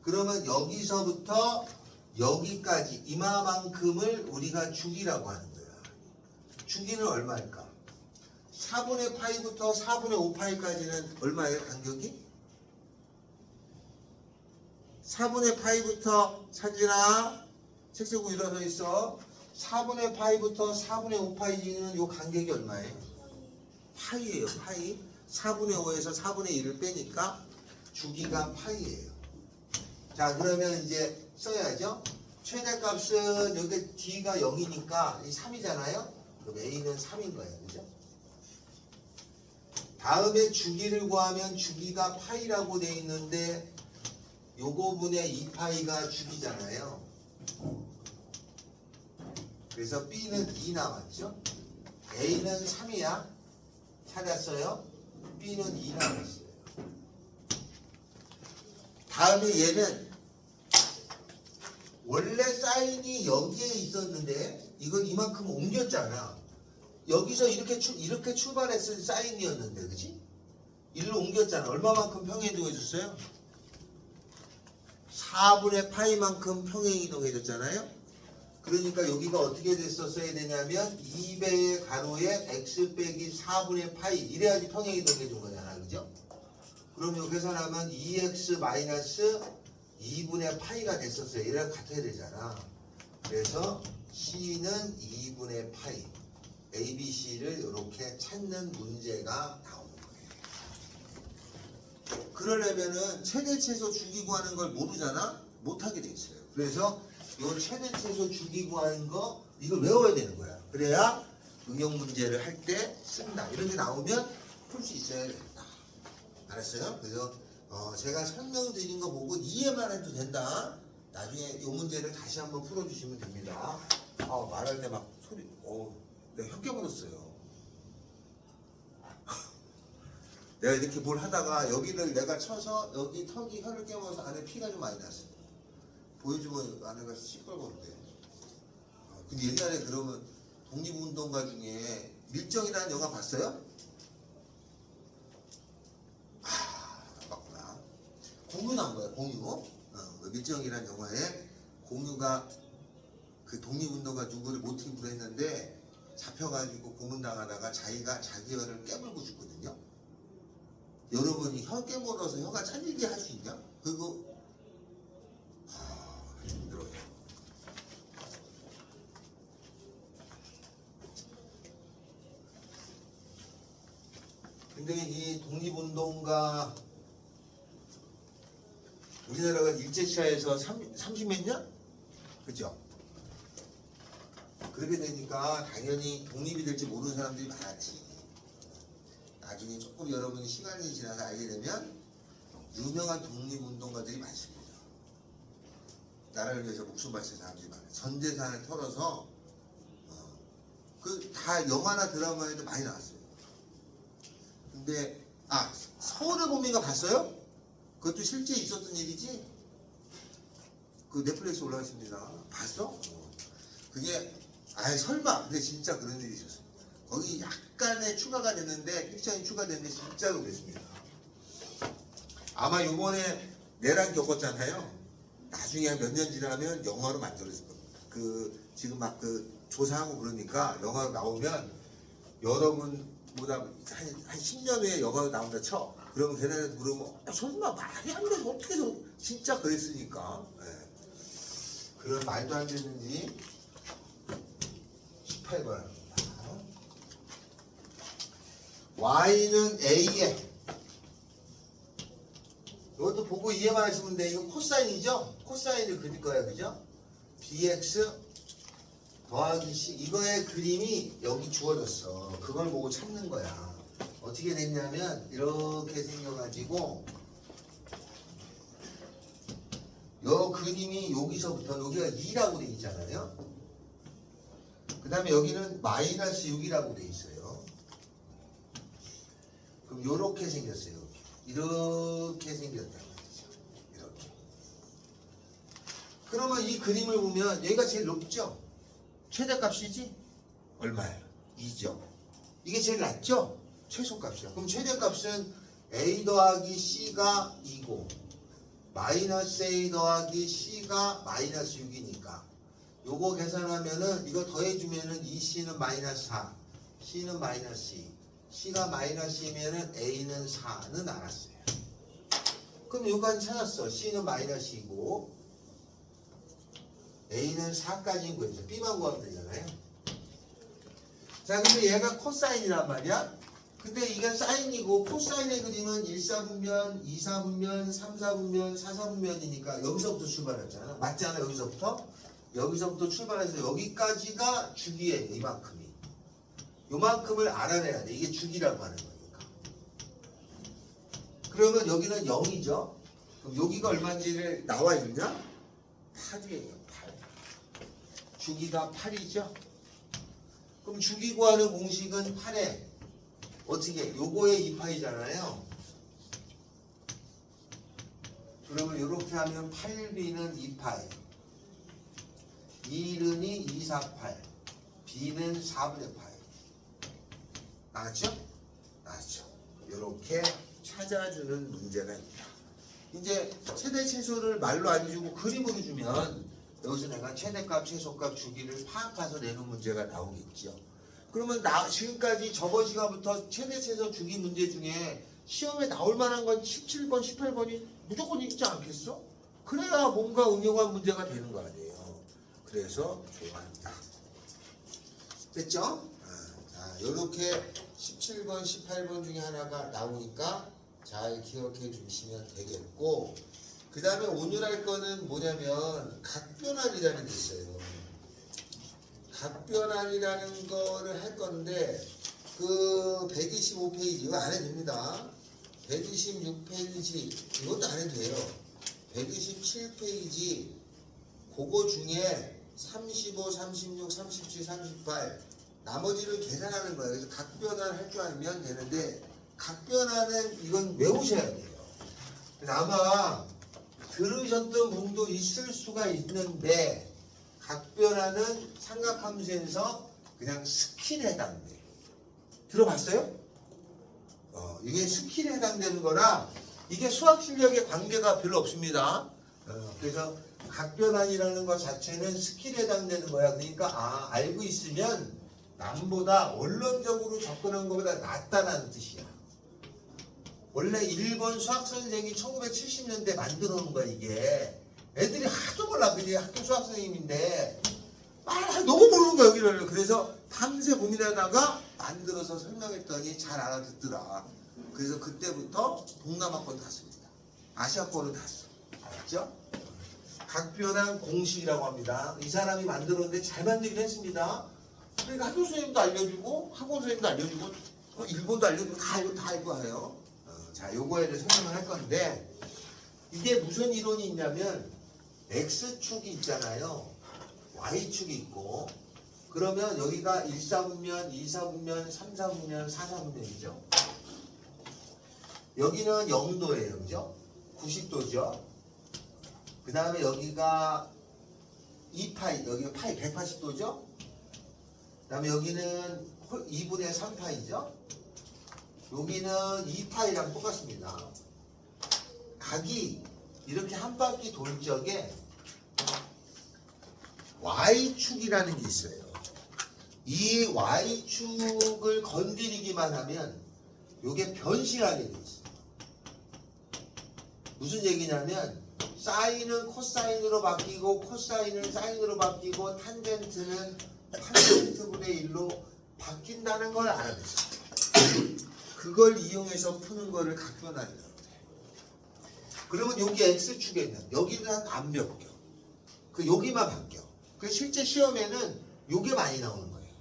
그러면 여기서부터 여기까지 이마만큼을 우리가 주기라고 하는 거야. 주기는 얼마일까? 4분의 파이부터 4분의 5파이까지는 얼마예요? 간격이? 4분의 파이부터 사진아 책 쓰고 일어서 있어. 4분의 파이부터 4분의 5파이는 요 간격이 얼마예요? 파이예요. 파이. 4분의 5에서 4분의 1을 빼니까 주기가 파이예요. 자, 그러면 이제 써야죠. 최대값은 여기 D가 0이니까 3이잖아요. 그럼 A는 3인 거예요. 그죠? 다음에 주기를 구하면 주기가 파이라고 돼 있는데 요거 분의 2파이가 주기잖아요. 그래서 B는 2 남았죠. A는 3이야. 찾았어요. B는 2 남았어요. 다음에 얘는 원래 사인이 여기에 있었는데 이건 이만큼 옮겼잖아. 여기서 이렇게 출발했을 사인이었는데, 그치? 일로 옮겼잖아. 얼마만큼 평행이동해줬어요? 4분의 파이만큼 평행이동해줬잖아요. 그러니까 여기가 어떻게 됐었어야 되냐면 2배의 가로에 x 빼기 4분의 파이 이래야지 평행이동해준 거잖아. 그죠? 그럼 여기 계산하면 2x 마이너스 2분의 파이가 됐었어요. 얘랑 같아야 되잖아. 그래서 C는 2분의 파이. A, B, C를 이렇게 찾는 문제가 나오는 거예요. 그러려면은 최대최소 주기 구하는 걸 모르잖아? 못하게 돼 있어요. 그래서 이 최대최소 주기 구하는 거 이걸 외워야 되는 거야. 그래야 응용 문제를 할 때 쓴다. 이런 게 나오면 풀 수 있어야 된다. 알았어요? 그래서 제가 설명드린 거 보고 이해만 해도 된다. 나중에 이 문제를 다시 한번 풀어주시면 됩니다. 말할 때 막 소리, 내가 혀 깨물었어요. 내가 이렇게 뭘 하다가 여기를 내가 쳐서 여기 턱이 혀를 깨물어서 안에 피가 좀 많이 났어. 보여주면 안에가 시뻘건데. 근데 옛날에 그러면 독립운동가 중에 밀정이라는 영화 봤어요? 맞구나. 공유 나온 거야, 공유. 밀정이라는 영화에 공유가 그 독립운동가 누구를 모티브로 했는데 잡혀가지고 고문당하다가 자기가 자기 혀를 깨물고 죽거든요. 여러분이 혀 깨물어서 혀가 잘리게 할 수 있냐? 그거 힘들어요. 근데 이 독립운동가 우리나라가 일제시하에서 30몇 년? 그죠? 그렇게 되니까 당연히 독립이 될지 모르는 사람들이 많았지. 나중에 조금 여러분이 시간이 지나서 알게 되면 유명한 독립운동가들이 많습니다. 나라를 위해서 목숨 바친 사람들이 많아요. 전 재산을 털어서 그 다 영화나 드라마에도 많이 나왔어요. 근데 서울의 봄인가 봤어요? 그것도 실제 있었던 일이지? 그 넷플릭스 올라왔습니다. 봤어? 그게 설마 근데 진짜 그런 일이 있었어요. 거기 약간의 추가가 됐는데 픽션이 추가됐는데 진짜로 그랬습니다. 아마 요번에 내란 겪었잖아요. 나중에 몇 년 지나면 영화로 만들어질 겁니다. 지금 막 조사하고 그러니까 영화로 나오면 여러분보다 한 10년 후에 영화로 나온다 쳐. 그러면 걔네들 물으면 설마 말이 안 돼서 어떻게 해서 진짜 그랬으니까. 그런 말도 안 되는지 18번 Y는 A에 이것도 보고 이해만 하시면 돼. 이거 코사인이죠? 코사인을 그릴 거야. 그죠? BX 더하기 C 이거의 그림이 여기 주어졌어. 그걸 보고 찾는 거야. 어떻게 됐냐면 이렇게 생겨가지고 요 그림이 여기서부터 여기가 2라고 돼 있잖아요. 그 다음에 여기는 마이너스 6이라고 돼 있어요. 그럼 요렇게 생겼어요. 이렇게 생겼단 말이죠. 이렇게. 그러면 이 그림을 보면 여기가 제일 높죠? 최대값이지? 얼마예요? 2죠. 이게 제일 낮죠? 최소값이야. 그럼 최대값은 A 더하기 C가 2고 마이너스 A 더하기 C가 마이너스 6이니까 요거 계산하면은 이거 더해주면은 2C는 마이너스 4 C는 마이너스 2 C가 마이너스 2면은 A는 4는 알았어요. 그럼 요까지 찾았어. C는 마이너스 2고 A는 4까지인 구해서 B만 구하면 되잖아요. 자, 근데 얘가 코사인이란 말이야. 근데 이게 사인이고 코사인의 그림은 1사분면, 2사분면, 3사분면, 4사분면이니까 여기서부터 출발했잖아. 맞지 않아? 여기서부터 출발해서 여기까지가 주기예요. 이만큼이. 요만큼을 알아내야 돼. 이게 주기라고 하는 거니까. 그러면 여기는 0이죠. 그럼 여기가 얼마인지를 나와 있냐? 8이에요. 8. 주기가 8이죠. 그럼 주기 구하는 공식은 8에 어떻게? 요거의 2파이잖아요. 그러면 이렇게 하면 8b는 2파이 1은이 2, 4, 8 b는 4분의 파이. 알았죠? 알았죠? 이렇게 찾아주는 문제가 있다. 이제 최대 최소를 말로 안 주고 그림으로 주면 여기서 내가 최대값, 최소값, 주기를 파악해서 내는 문제가 나오겠죠. 그러면 지금까지 저번 시간부터 최대 최소 주기 문제 중에 시험에 나올 만한 건 17번, 18번이 무조건 있지 않겠어? 그래야 뭔가 응용한 문제가 되는 거 아니에요. 그래서 좋아한다. 됐죠? 자, 이렇게 17번, 18번 중에 하나가 나오니까 잘 기억해 주시면 되겠고, 그 다음에 오늘 할 거는 뭐냐면 각변환이라는 게 있어요. 각변환이라는 거를 할 건데 그 125페이지 이거 안 해도 됩니다. 126페이지 이것도 안 해도 돼요. 127페이지 그거 중에 35, 36, 37, 38 나머지를 계산하는 거예요. 그래서 각변환 할 줄 알면 되는데 각변환은 이건 외우셔야 돼요. 그래서 아마 들으셨던 분도 있을 수가 있는데 각변환은 삼각함수에서 그냥 스킬에 해당돼요. 들어봤어요? 이게 스킬에 해당되는 거라 이게 수학 실력에 관계가 별로 없습니다. 그래서 각변환이라는 것 자체는 스킬에 해당되는 거야. 그러니까 알고 있으면 남보다 원론적으로 접근한 것보다 낫다는 뜻이야. 원래 일본 수학 선생이 1970년대 만들어 놓은 거야 이게. 애들이 하도 몰라. 그게 학교 수학 선생님인데 너무 모르는 거야 여기를. 그래서 밤새 고민하다가 만들어서 설명했더니 잘 알아듣더라. 그래서 그때부터 동남아권 다 씁니다. 아시아권은 다 써. 알았죠? 각변환 공식이라고 합니다. 이 사람이 만들었는데 잘 만들긴 했습니다. 그러니까 학교 선생님도 알려주고 학원 선생님도 알려주고 일본도 알려주고 다 알고 해요. 자, 요거에 대해 설명을 할 건데 이게 무슨 이론이 있냐면 X축이 있잖아요. Y축이 있고 그러면 여기가 1사분면, 2사분면, 3사분면, 4사분면이죠. 여기는 0도예요. 그죠? 90도죠. 그 다음에 여기가 2파이, 여기가 파이 180도죠. 그 다음에 여기는 2분의 3파이죠. 여기는 2파이랑 똑같습니다. 각이 이렇게 한 바퀴 돌 적에 Y축이라는 게 있어요. 이 Y축을 건드리기만 하면 이게 변신하게 돼 있어요. 무슨 얘기냐면 사인은 코사인으로 바뀌고 코사인은 사인으로 바뀌고 탄젠트는 탄젠트분의 1로 바뀐다는 걸 알아냈어요. 그걸 이용해서 푸는 거를 각변환이라고 해요. 그러면 여기 X축에 있는 여기는 안 바뀌어. 여기만 바뀌어. 그래서 실제 시험에는 요게 많이 나오는 거예요.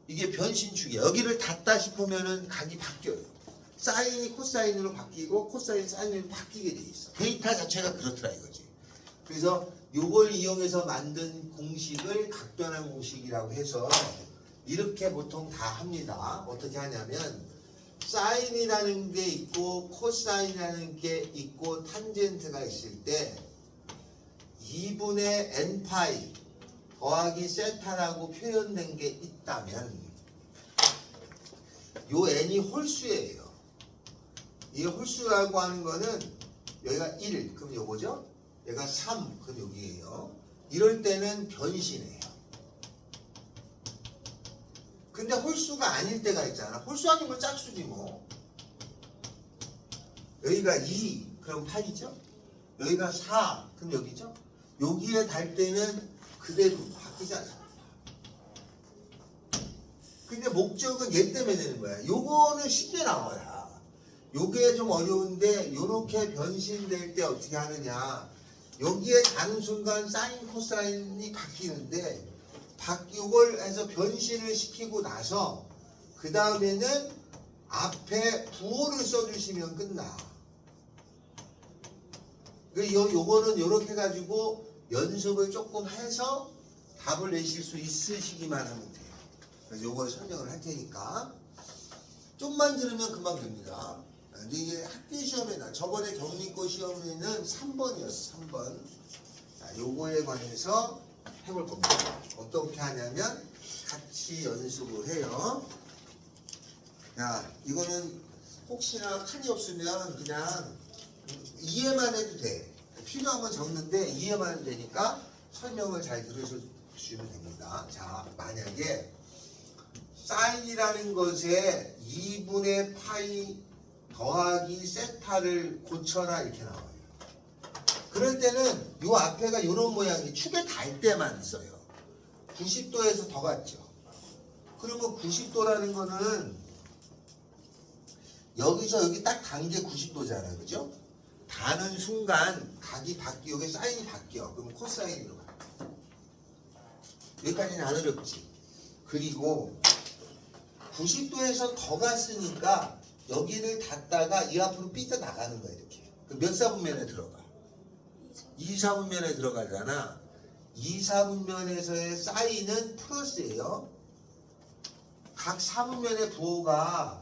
이게 변신축이야. 여기를 닫다 싶으면은 각이 바뀌어요. 사인이 코사인으로 바뀌고 코사인 사인으로 바뀌게 돼 있어. 데이터 자체가 그렇더라 이거지. 그래서 요걸 이용해서 만든 공식을 각변환 공식이라고 해서 이렇게 보통 다 합니다. 어떻게 하냐면 사인이라는 게 있고 코사인이라는 게 있고 탄젠트가 있을 때 2분의 n파이 더하기 세타라고 표현된 게 있다면 요 n이 홀수예요. 이 홀수라고 하는 거는 여기가 1, 그럼 요거죠? 얘가 3, 그럼 여기에요. 이럴 때는 변신해요. 근데 홀수가 아닐 때가 있잖아. 홀수 아니면 짝수지 뭐. 여기가 2, 그럼 8이죠? 여기가 4, 그럼 여기죠? 여기에 달 때는 그대로 바뀌지 않습니다. 근데 목적은 얘 때문에 되는 거야. 요거는 쉽게 나와야. 요게 좀 어려운데 요렇게 변신될 때 어떻게 하느냐. 여기에 가는 순간 사인 코사인이 바뀌는데 요걸 해서 변신을 시키고 나서 그 다음에는 앞에 부호를 써주시면 끝나. 요거는 요렇게 해가지고 연습을 조금 해서 답을 내실 수 있으시기만 하면 돼요. 그래서 요걸 설명을 할 테니까 좀만 들으면 금방 됩니다. 근데 이게 학교 시험에 저번에 경리고 시험에는 3번이었어. 3번. 자, 요거에 관해서 해볼 겁니다. 어떻게 하냐면 같이 연습을 해요. 야, 이거는 혹시나 칸이 없으면 그냥 이해만 해도 돼. 필요하면 적는데 이해만 해도 되니까 설명을 잘 들으시면 됩니다. 자, 만약에 사인이라는 것에 2분의 파이 더하기 세타를 고쳐라 이렇게 나와요. 그럴 때는 요 앞에가 이런 모양이 축에 달 때만 써요. 90도에서 더 갔죠. 그러면 90도라는 거는 여기서 여기 딱 단 게 90도잖아요. 그죠? 다는 순간 각이 바뀌어. 여기 사인이 바뀌어. 그럼 코사인으로 바뀌어. 여기까지는 안 어렵지. 그리고 90도에서 더 갔으니까 여기를 닫다가 이 앞으로 삐져나가는 거야. 이렇게. 몇 사분면에 들어가? 2, 4분면에 들어가잖아. 2, 4분면에서의 사인은 플러스예요. 각 4분면의 부호가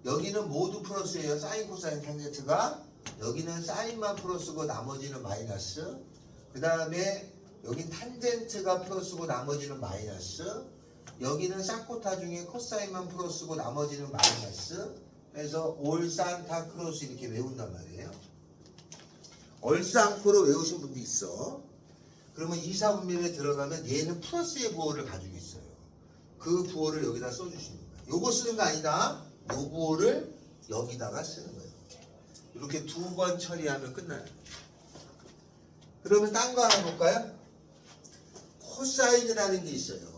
여기는 모두 플러스예요. 사인, 코사인, 탄젠트가. 여기는 사인만 플러스고 나머지는 마이너스. 그 다음에 여긴 탄젠트가 플러스고 나머지는 마이너스. 여기는 쌍코타 중에 코사인만 플러스고 나머지는 마이너스. 그래서 올산타 크로스 이렇게 외운단 말이에요. 얼쌍코로 외우신 분도 있어. 그러면 2, 4분면에 들어가면 얘는 플러스의 부호를 가지고 있어요. 그 부호를 여기다 써주시는 거예요. 요거 쓰는 거 아니다. 요 부호를 여기다가 쓰는 거예요. 이렇게 두 번 처리하면 끝나요. 그러면 딴 거 하나 볼까요? 코사인이라는 게 있어요.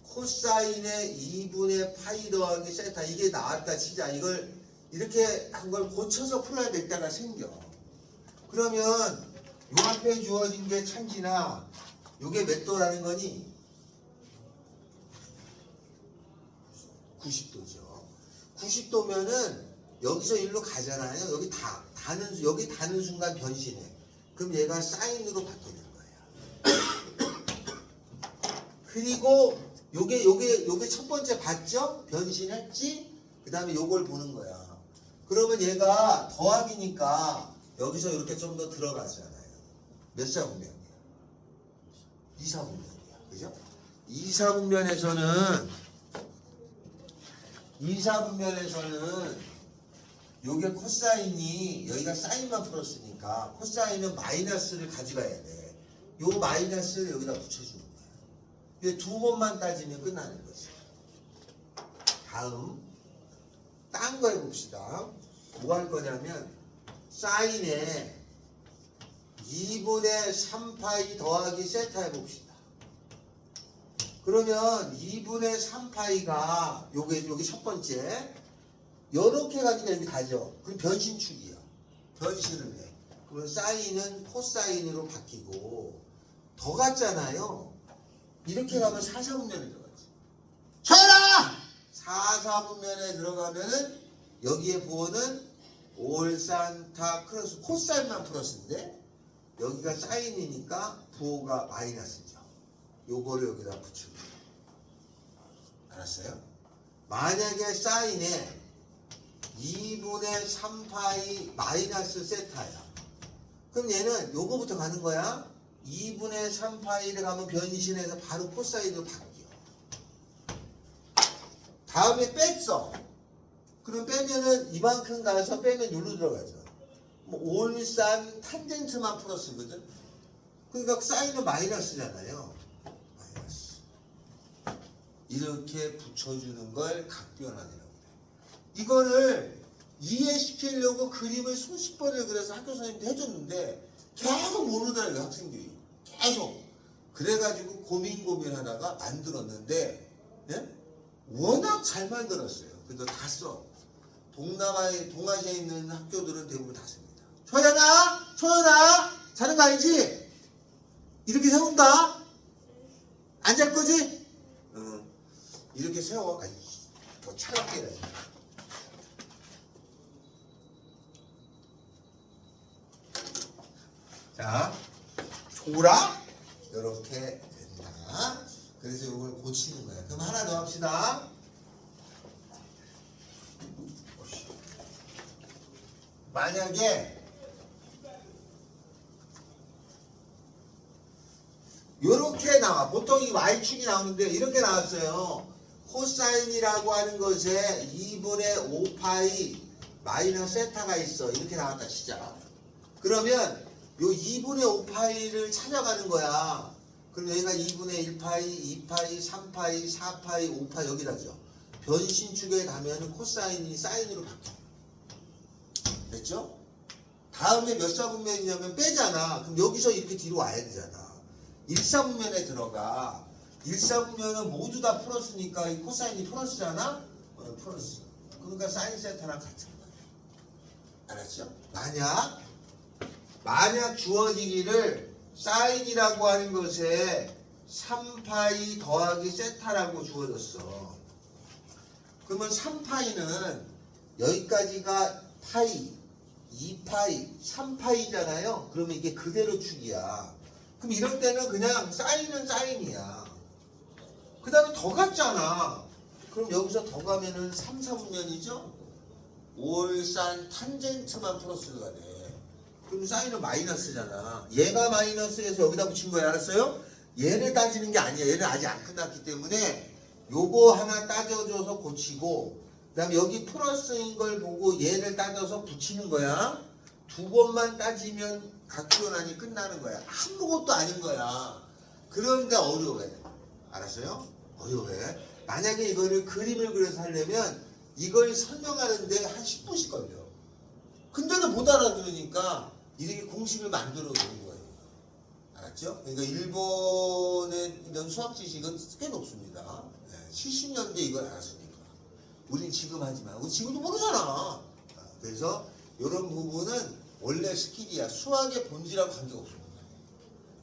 코사인의 2분의 파이 더하기 세타 이게 나왔다 치자. 이걸 이렇게 한 걸 고쳐서 풀어야 될 때가 생겨. 그러면 요 앞에 주어진 게 천지나 요게 몇 도라는 거니? 90도죠. 90도면은 여기서 일로 가잖아요. 여기 다는 순간 변신해. 그럼 얘가 사인으로 바뀌는 거예요. 그리고 요게 첫 번째 봤죠? 변신했지? 그 다음에 요걸 보는 거야. 그러면 얘가 더하기니까 여기서 이렇게 좀 더 들어가잖아요. 몇 사분면이야? 2, 4분면이야. 그죠? 2, 4분면에서는 요게 코사인이 여기가 사인만 풀었으니까 코사인은 마이너스를 가져가야 돼. 요 마이너스를 여기다 붙여주는 거야. 이게 두 번만 따지면 끝나는 거지. 다음 딴 거 해봅시다. 뭐 할 거냐면 사인에 2분의 3파이 더하기 세타 해봅시다. 그러면 2분의 3파이가 요게 첫 번째 요렇게 가지고 여기 가죠. 그럼 변신축이야. 변신을 해. 그러면 사인은 코사인으로 바뀌고 더 갔잖아요. 이렇게 가면 4, 4분면에 들어가지. 4사분면에 들어가면은 여기에 부호는 올 산타 크로스 코사인만 플러스인데 여기가 사인이니까 부호가 마이너스죠. 요거를 여기다 붙이고. 알았어요? 만약에 사인에 2분의 3파이 마이너스 세타야. 그럼 얘는 요거부터 가는 거야. 2분의 3파이를 가면 변신해서 바로 코사인으로 바뀌어. 다음에 뺐어. 그럼 빼면은 이만큼 가서 빼면 여기로 들어가죠. 뭐 올산 탄젠트만 플러스거든. 그러니까 사인은 마이너스잖아요. 마이너스. 이렇게 붙여주는 걸 각변환이라고 해요. 이거를 이해시키려고 그림을 수십 번을 그래서 학교 선생님한테 해줬는데 계속 모르더라고요, 학생들이. 계속. 그래가지고 고민하다가 만들었는데, 예? 워낙 잘 만들었어요. 그래서 다 써. 동아시아에 있는 학교들은 대부분 다 씁니다. 초연아, 자는 거 아니지? 이렇게 세운다? 안 잘 거지? 이렇게 세워. 아니, 더 차갑게 해야지. 자, 조라? 이렇게 된다. 그래서 이걸 고치는 거야. 그럼 하나 더 합시다. 만약에 이렇게 나와. 보통 이 y축이 나오는데 이렇게 나왔어요. 코사인이라고 하는 것에 2분의 5파이 마이너스 세타가 있어. 이렇게 나왔다 시작. 그러면 요 2분의 5파이를 찾아가는 거야. 그럼 여기가 2분의 1파이, 2파이, 3파이, 4파이, 5파이 여기다죠. 변신축에 가면 코사인이 사인으로 바뀌어. 됐죠? 다음에 몇 사분면이냐면 빼잖아. 그럼 여기서 이렇게 뒤로 와야 되잖아. 1사분면에 들어가. 1사분면은 모두 다 플러스니까 이 코사인이 플러스잖아? 플러스. 그러니까 사인 세타랑 같은 거야. 알았죠? 만약 주어지기를 사인이라고 하는 것에 3파이 더하기 세타라고 주어졌어. 그러면 3파이는 여기까지가 파이, 2파이, 3파이잖아요. 그러면 이게 그대로 축이야. 그럼 이럴 때는 그냥 사인은 사인이야. 그 다음에 더 갔잖아. 그럼 여기서 더 가면은 3, 4분면이죠? 올산 탄젠트만 플러스가 돼. 그럼 사인은 마이너스잖아. 얘가 마이너스에서 여기다 붙인 거야. 알았어요? 얘를 따지는 게 아니야. 얘는 아직 안 끝났기 때문에 요거 하나 따져줘서 고치고 그 다음에 여기 플러스인 걸 보고 얘를 따져서 붙이는 거야. 두 번만 따지면 각변환이 끝나는 거야. 아무것도 아닌 거야. 그런데 어려워해. 알았어요? 어려워해. 만약에 이거를 그림을 그려서 하려면 이걸 설명하는데 한 10분씩 걸려. 근데도 못 알아들으니까 이렇게 공식을 만들어 놓은 거예요. 알았죠? 그러니까 일본의 이런 수학 지식은 꽤 높습니다. 70년대 이걸 알았으니까. 우린 지금 하지만 우리 지금도 모르잖아. 그래서 이런 부분은 원래 스킬이야. 수학의 본질하고 관계가 없습니다.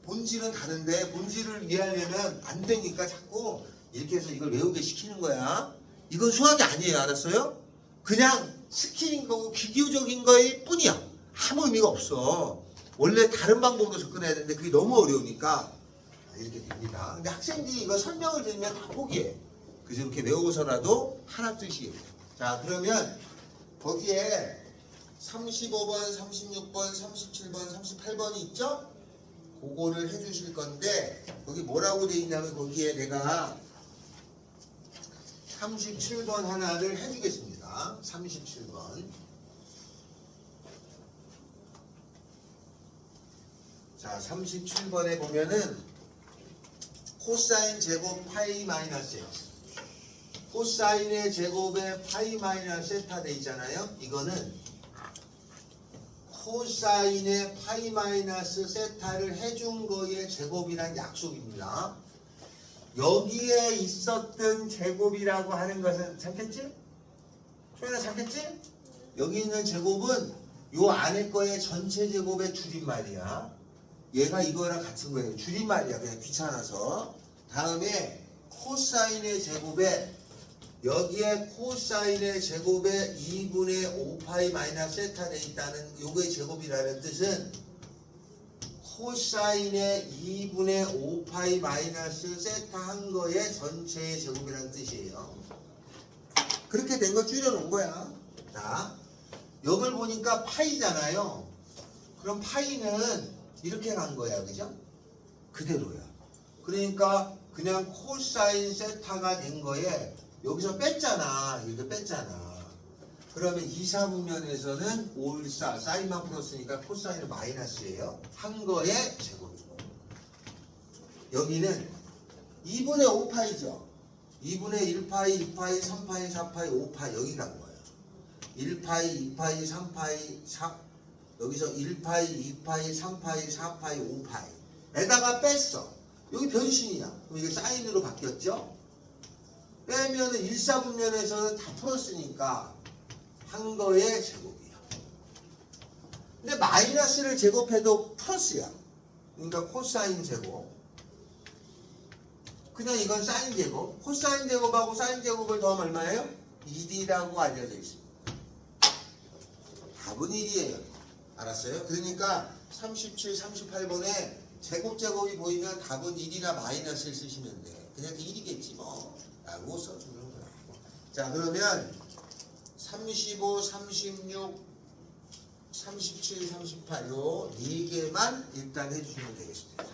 본질은 다른데 본질을 이해하려면 안 되니까 자꾸 이렇게 해서 이걸 외우게 시키는 거야. 이건 수학이 아니에요. 알았어요? 그냥 스킬인 거고 비교적인 거일 뿐이야. 아무 의미가 없어. 원래 다른 방법으로 접근해야 되는데 그게 너무 어려우니까 이렇게 됩니다. 근데 학생들이 이거 설명을 들으면 다 포기해. 그래서 이렇게 외워서라도 하나 뜻이에요. 자, 그러면 거기에 35번, 36번, 37번, 38번이 있죠? 그거를 해주실 건데 거기 뭐라고 돼 있냐면 거기에 내가 37번 하나를 해주겠습니다. 37번. 자, 37번에 보면은 코사인 제곱 파이 마이너스 x. 코사인의 제곱에 파이 마이너스 세타 돼 있잖아요. 이거는 코사인의 파이 마이너스 세타를 해준 거의 제곱이란 약속입니다. 여기에 있었던 제곱이라고 하는 것은 찾겠지? 소연아 찾겠지? 여기 있는 제곱은 요 안에 거의 전체 제곱의 줄임말이야. 얘가 이거랑 같은 거예요. 줄임말이야. 그냥 귀찮아서. 다음에 코사인의 제곱에 여기에 코사인의 제곱에 2분의 5파이 마이너스 세타 돼 있다는 요거의 제곱이라는 뜻은 코사인의 2분의 5파이 마이너스 세타 한 거의 전체의 제곱이라는 뜻이에요. 그렇게 된 거 줄여놓은 거야. 자, 여길 보니까 파이잖아요. 그럼 파이는 이렇게 간 거야, 그죠? 그대로야. 그러니까 그냥 코사인 세타가 된 거에 여기서 뺐잖아. 이렇게 뺐잖아. 그러면 2, 4분면에서는 5, 1, 4 사인만 풀었으니까 코사인은 마이너스예요. 한 거의 제곱이고. 여기는 2분의 5파이죠. 2분의 1파이, 2파이, 3파이, 4파이, 5파이 여기 간 거예요. 1파이, 2파이, 3파이, 4 여기서 1파이, 2파이, 3파이, 4파이, 5파이 에다가 뺐어. 여기 변신이야. 그럼 이게 사인으로 바뀌었죠? 빼면은 1, 4분면에서는 다 풀었으니까 한 거의 제곱이야. 근데 마이너스를 제곱해도 플러스야. 그러니까 코사인 제곱. 그냥 이건 사인 제곱. 코사인 제곱하고 사인 제곱을 더하면 얼마예요? 1이라고 알려져 있습니다. 답은 1이에요. 알았어요? 그러니까 37, 38번에 제곱이 보이면 답은 1이나 마이너스를 쓰시면 돼. 그냥 1이겠지 뭐. 라고 써주는 거야. 자, 그러면 35, 36, 37, 38로 4개만 일단 해주시면 되겠습니다.